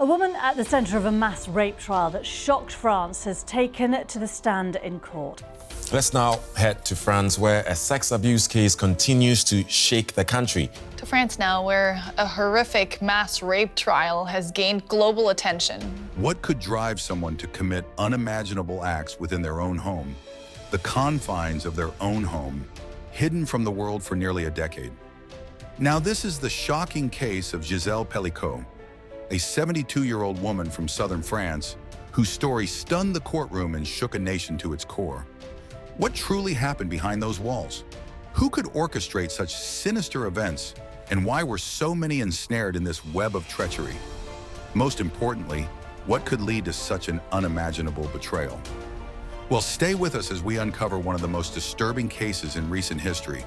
A woman at the centre of a mass rape trial that shocked France has taken to the stand in court. Let's now head to France, where a sex abuse case continues to shake the country. To France now, where a horrific mass rape trial has gained global attention. What could drive someone to commit unimaginable acts within their own home, the confines of their own home, hidden from the world for nearly a decade? Now, this is the shocking case of Gisèle Pelicot, a 72-year-old woman from southern France whose story stunned the courtroom and shook a nation to its core. What truly happened behind those walls? Who could orchestrate such sinister events, and why were so many ensnared in this web of treachery? Most importantly, what could lead to such an unimaginable betrayal? Well, stay with us as we uncover one of the most disturbing cases in recent history.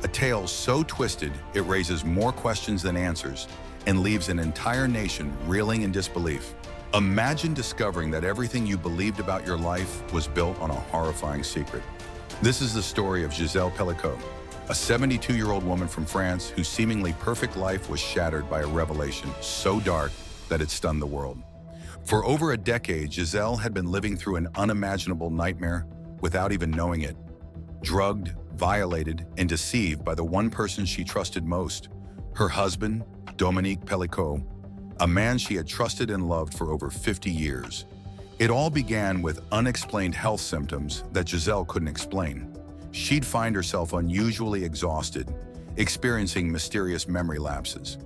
A tale so twisted, it raises more questions than answers and leaves an entire nation reeling in disbelief. Imagine discovering that everything you believed about your life was built on a horrifying secret. This is the story of Gisèle Pelicot, a 72-year-old woman from France whose seemingly perfect life was shattered by a revelation so dark that it stunned the world. For over a decade, Gisèle had been living through an unimaginable nightmare without even knowing it. Drugged, violated, and deceived by the one person she trusted most, her husband, Dominique Pelicot, a man she had trusted and loved for over 50 years. It all began with unexplained health symptoms that Gisèle couldn't explain. She'd find herself unusually exhausted, experiencing mysterious memory lapses.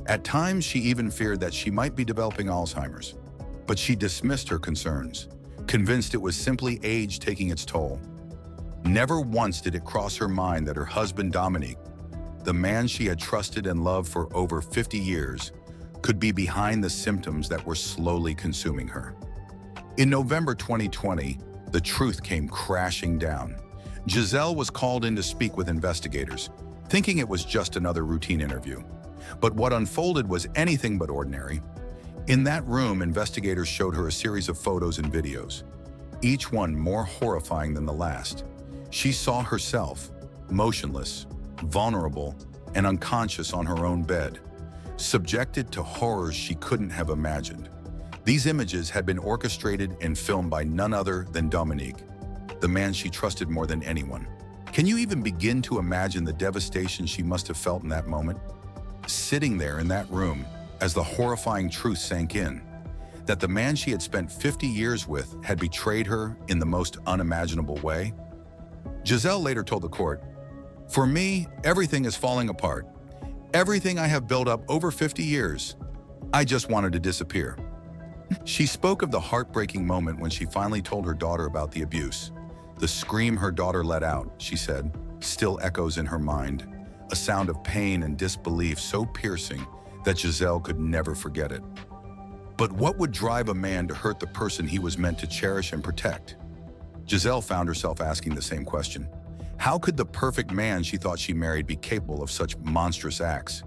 At times, she even feared that she might be developing Alzheimer's. But she dismissed her concerns, convinced it was simply age taking its toll. Never once did it cross her mind that her husband Dominique, the man she had trusted and loved for over 50 years, could be behind the symptoms that were slowly consuming her. In November 2020, the truth came crashing down. Gisèle was called in to speak with investigators, thinking it was just another routine interview. But what unfolded was anything but ordinary. In that room, investigators showed her a series of photos and videos, each one more horrifying than the last. She saw herself, motionless, vulnerable, and unconscious on her own bed, subjected to horrors she couldn't have imagined. These images had been orchestrated and filmed by none other than Dominique, the man she trusted more than anyone. Can you even begin to imagine the devastation she must have felt in that moment? Sitting there in that room as the horrifying truth sank in, that the man she had spent 50 years with had betrayed her in the most unimaginable way? Gisèle later told the court, "For me, everything is falling apart. Everything I have built up over 50 years, I just wanted to disappear." She spoke of the heartbreaking moment when she finally told her daughter about the abuse. The scream her daughter let out, she said, still echoes in her mind, a sound of pain and disbelief so piercing that Gisèle could never forget it. But what would drive a man to hurt the person he was meant to cherish and protect? Gisèle found herself asking the same question. How could the perfect man she thought she married be capable of such monstrous acts?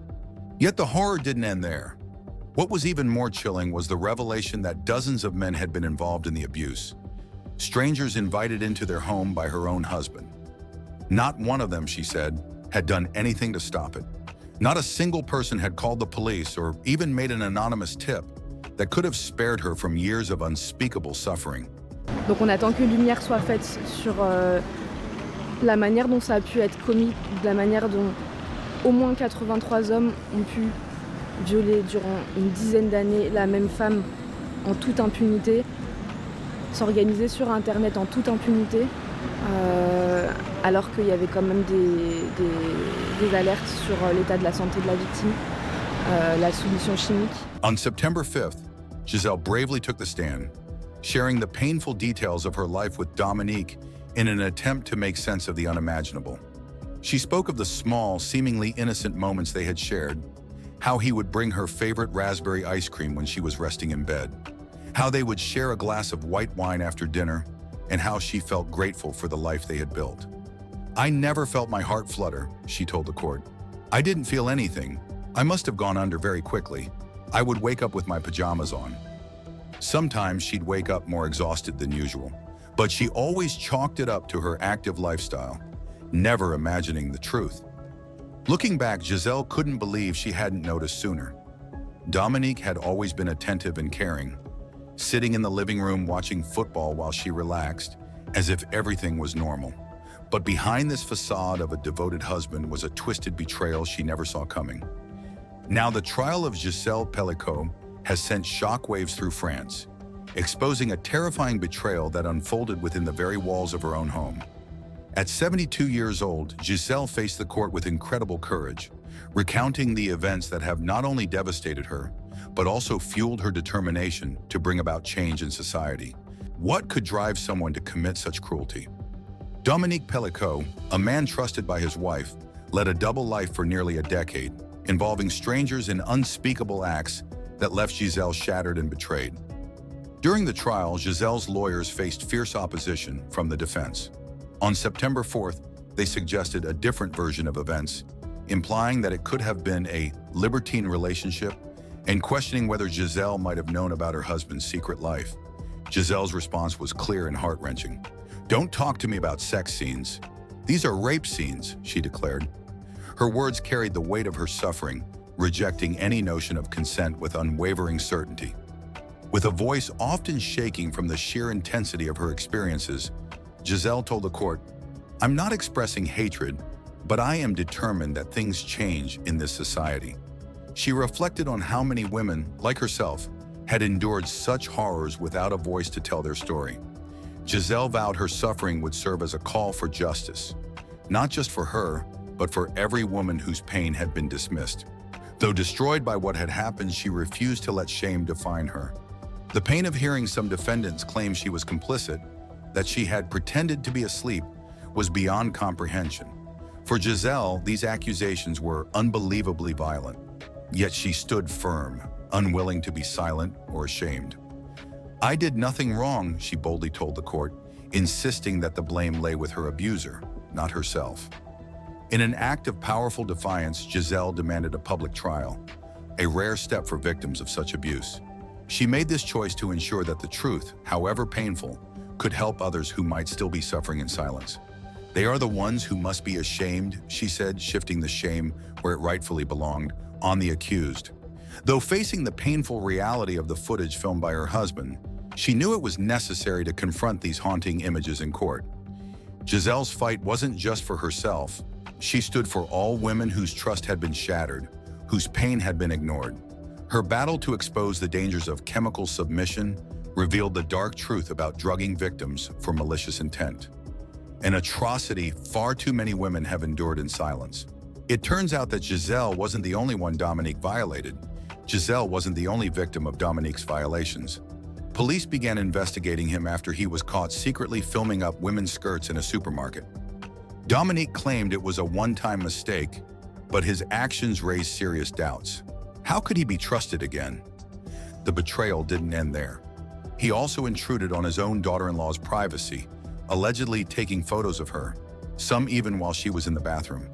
Yet the horror didn't end there. What was even more chilling was the revelation that dozens of men had been involved in the abuse. Strangers invited into their home by her own husband. Not one of them, she said, had done anything to stop it. Not a single person had called the police or even made an anonymous tip that could have spared her from years of unspeakable suffering. Donc on attend que lumière soit faite sur la manière dont ça a pu être commis, de la manière dont au moins 83 hommes ont pu violer durant une dizaine d'années la même femme en toute impunité, s'organiser sur Internet en toute impunité, alors qu'il y avait quand même des alertes sur l'état de la santé de la victime, la solution chimique. On September 5th, Gisèle bravely took the stand, sharing the painful details of her life with Dominique in an attempt to make sense of the unimaginable. She spoke of the small, seemingly innocent moments they had shared, how he would bring her favorite raspberry ice cream when she was resting in bed, how they would share a glass of white wine after dinner, and how she felt grateful for the life they had built. "I never felt my heart flutter," she told the court. "I didn't feel anything. I must have gone under very quickly. I would wake up with my pajamas on." Sometimes she'd wake up more exhausted than usual, but she always chalked it up to her active lifestyle, never imagining the truth. Looking back, Gisèle couldn't believe she hadn't noticed sooner. Dominique had always been attentive and caring, sitting in the living room watching football while she relaxed, as if everything was normal. But behind this facade of a devoted husband was a twisted betrayal she never saw coming. Now the trial of Gisèle Pelicot has sent shockwaves through France, exposing a terrifying betrayal that unfolded within the very walls of her own home. At 72 years old, Gisèle faced the court with incredible courage, recounting the events that have not only devastated her, but also fueled her determination to bring about change in society. What could drive someone to commit such cruelty? Dominique Pelicot, a man trusted by his wife, led a double life for nearly a decade, involving strangers in unspeakable acts that left Gisèle shattered and betrayed. During the trial, Gisèle's lawyers faced fierce opposition from the defense. On September 4th, they suggested a different version of events, implying that it could have been a libertine relationship and questioning whether Gisèle might have known about her husband's secret life. Gisèle's response was clear and heart-wrenching. "Don't talk to me about sex scenes. These are rape scenes," she declared. Her words carried the weight of her suffering, rejecting any notion of consent with unwavering certainty. With a voice often shaking from the sheer intensity of her experiences, Gisèle told the court, "I'm not expressing hatred, but I am determined that things change in this society." She reflected on how many women, like herself, had endured such horrors without a voice to tell their story. Gisèle vowed her suffering would serve as a call for justice, not just for her, but for every woman whose pain had been dismissed. Though destroyed by what had happened, she refused to let shame define her. The pain of hearing some defendants claim she was complicit, that she had pretended to be asleep, was beyond comprehension. For Gisèle, these accusations were unbelievably violent, yet she stood firm, unwilling to be silent or ashamed. "I did nothing wrong," she boldly told the court, insisting that the blame lay with her abuser, not herself. In an act of powerful defiance, Gisèle demanded a public trial, a rare step for victims of such abuse. She made this choice to ensure that the truth, however painful, could help others who might still be suffering in silence. "They are the ones who must be ashamed," she said, shifting the shame where it rightfully belonged, on the accused. Though facing the painful reality of the footage filmed by her husband, she knew it was necessary to confront these haunting images in court. Gisèle's fight wasn't just for herself. She stood for all women whose trust had been shattered, whose pain had been ignored. Her battle to expose the dangers of chemical submission revealed the dark truth about drugging victims for malicious intent, an atrocity far too many women have endured in silence. It turns out that Gisèle wasn't the only one Dominique violated. Gisèle wasn't the only victim of Dominique's violations. Police began investigating him after he was caught secretly filming up women's skirts in a supermarket. Dominique claimed it was a one-time mistake, but his actions raised serious doubts. How could he be trusted again? The betrayal didn't end there. He also intruded on his own daughter-in-law's privacy, allegedly taking photos of her, some even while she was in the bathroom.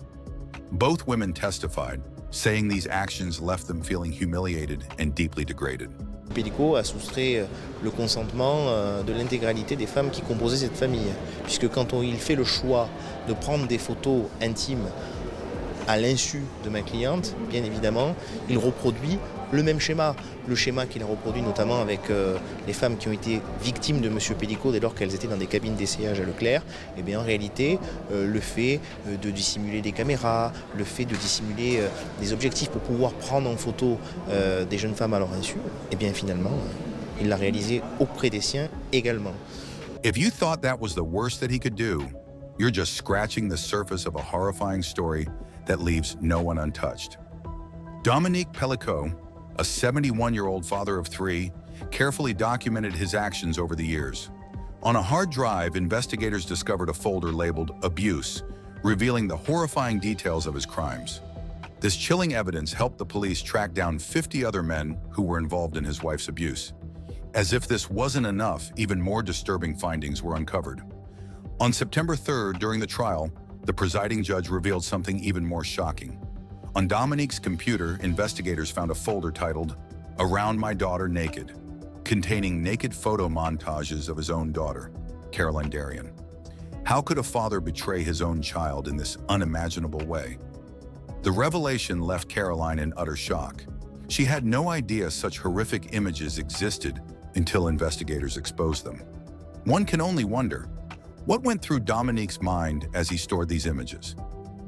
Both women testified, saying these actions left them feeling humiliated and deeply degraded. Pelicot a soustrait le consentement de l'intégralité des femmes qui composaient cette famille, puisque quand il fait le choix de prendre des photos intimes à l'insu de ma cliente, bien évidemment, il reproduit le même schéma, le schéma qu'il a reproduit notamment avec les femmes qui ont été victimes de M. Pelicot dès lors qu'elles étaient dans des cabines d'essayage à Leclerc. Et bien en réalité, le fait de dissimuler des caméras, le fait de dissimuler des objectifs pour pouvoir prendre en photo des jeunes femmes à leur insu, et bien finalement, il l'a réalisé auprès des siens également. If you thought that was the worst that he could do, you're just scratching the surface of a horrifying story that leaves no one untouched. Dominique Pelicot, a 71-year-old father of three, carefully documented his actions over the years. On a hard drive, investigators discovered a folder labeled Abuse, revealing the horrifying details of his crimes. This chilling evidence helped the police track down 50 other men who were involved in his wife's abuse. As if this wasn't enough, even more disturbing findings were uncovered. On September 3rd, during the trial, the presiding judge revealed something even more shocking. On Dominique's computer, investigators found a folder titled Around My Daughter Naked, containing naked photo montages of his own daughter, Caroline Darien. How could a father betray his own child in this unimaginable way? The revelation left Caroline in utter shock. She had no idea such horrific images existed until investigators exposed them. One can only wonder, what went through Dominique's mind as he stored these images?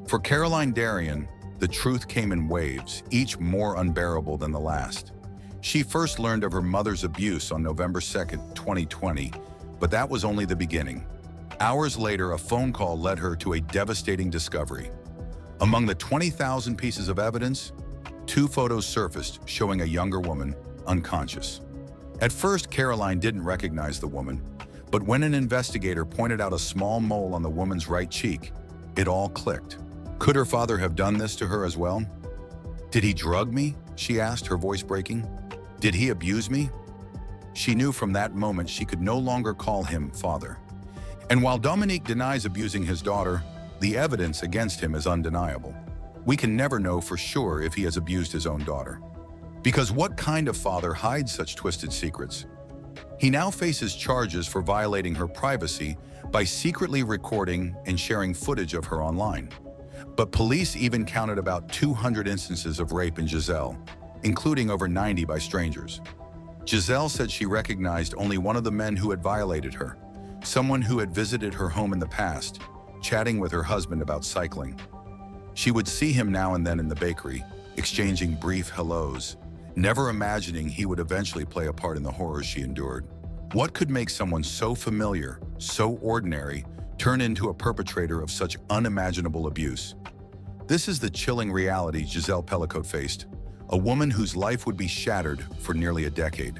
For Caroline Darrian, the truth came in waves, each more unbearable than the last. She first learned of her mother's abuse on November 2nd, 2020, but that was only the beginning. Hours later, a phone call led her to a devastating discovery. Among the 20,000 pieces of evidence, 2 photos surfaced showing a younger woman unconscious. At first, Caroline didn't recognize the woman, but when an investigator pointed out a small mole on the woman's right cheek, it all clicked. Could her father have done this to her as well? Did he drug me? She asked, her voice breaking. Did he abuse me? She knew from that moment she could no longer call him father. And while Dominique denies abusing his daughter, the evidence against him is undeniable. We can never know for sure if he has abused his own daughter. Because what kind of father hides such twisted secrets? He now faces charges for violating her privacy by secretly recording and sharing footage of her online. But police even counted about 200 instances of rape in Gisele, including over 90 by strangers. Gisele said she recognized only one of the men who had violated her, someone who had visited her home in the past, chatting with her husband about cycling. She would see him now and then in the bakery, exchanging brief hellos, never imagining he would eventually play a part in the horrors she endured. What could make someone so familiar, so ordinary, turn into a perpetrator of such unimaginable abuse? This is the chilling reality Gisèle Pelicot faced, a woman whose life would be shattered for nearly a decade.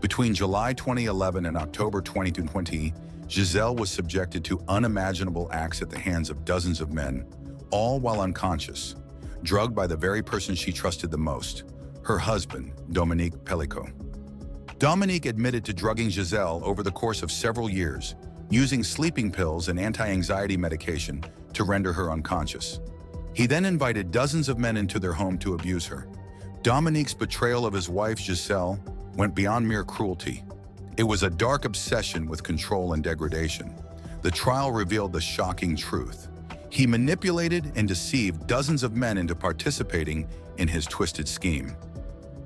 Between July 2011 and October 2020, Gisèle was subjected to unimaginable acts at the hands of dozens of men, all while unconscious, drugged by the very person she trusted the most, her husband, Dominique Pelicot. Dominique admitted to drugging Gisèle over the course of several years, using sleeping pills and anti-anxiety medication to render her unconscious. He then invited dozens of men into their home to abuse her. Dominique's betrayal of his wife, Gisèle, went beyond mere cruelty. It was a dark obsession with control and degradation. The trial revealed the shocking truth. He manipulated and deceived dozens of men into participating in his twisted scheme.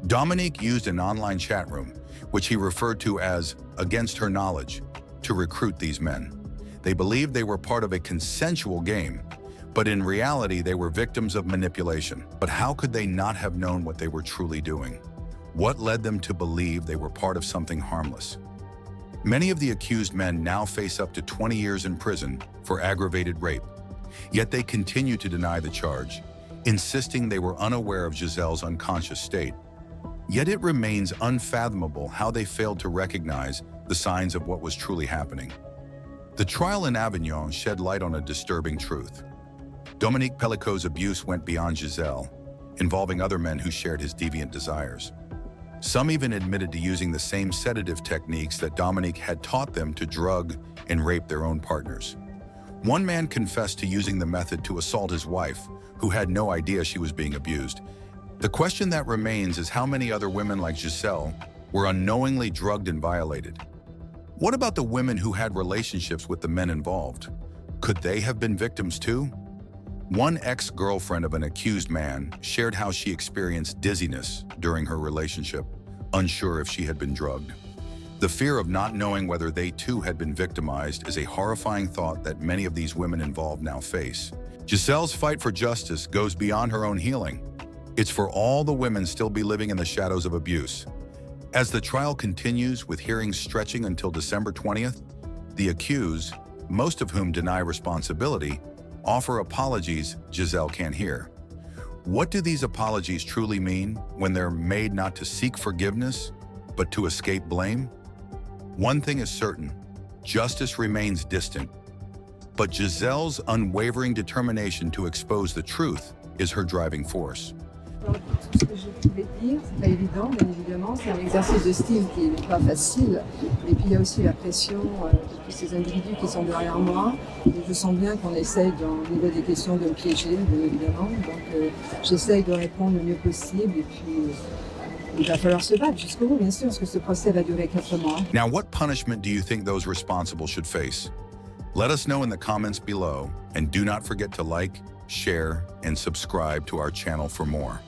Dominique used an online chat room, which he referred to as against her knowledge, to recruit these men. They believed they were part of a consensual game, but in reality they were victims of manipulation. But how could they not have known what they were truly doing? What led them to believe they were part of something harmless? Many of the accused men now face up to 20 years in prison for aggravated rape, yet they continue to deny the charge, insisting they were unaware of Gisèle's unconscious state. Yet it remains unfathomable how they failed to recognize the signs of what was truly happening. The trial in Avignon shed light on a disturbing truth. Dominique Pelicot's abuse went beyond Gisèle, involving other men who shared his deviant desires. Some even admitted to using the same sedative techniques that Dominique had taught them to drug and rape their own partners. One man confessed to using the method to assault his wife, who had no idea she was being abused. The question that remains is how many other women like Gisèle were unknowingly drugged and violated? What about the women who had relationships with the men involved? Could they have been victims too? One ex-girlfriend of an accused man shared how she experienced dizziness during her relationship, unsure if she had been drugged. The fear of not knowing whether they too had been victimized is a horrifying thought that many of these women involved now face. Gisèle's fight for justice goes beyond her own healing. It's for all the women still be living in the shadows of abuse. As the trial continues, with hearings stretching until December 20th, the accused, most of whom deny responsibility, offer apologies Gisèle can't hear. What do these apologies truly mean when they're made not to seek forgiveness, but to escape blame? One thing is certain, justice remains distant. But Gisèle's unwavering determination to expose the truth is her driving force. Tout ce que je pouvais dire, c'est pas évident, bien évidemment, c'est un exercice de style qui n'est pas facile. Et puis il y a aussi la pression de tous ces individus qui sont derrière moi. Et je sens bien qu'on essaye, au niveau des questions, de me piéger, bien évidemment. Donc j'essaye de répondre le mieux possible. Et puis il va falloir se battre jusqu'au bout, bien sûr, parce que ce procès va durer 4 mois. Now, what punishment do you think those responsible should face? Let us know in the comments below, and do not forget to like, share, and subscribe to our channel for more.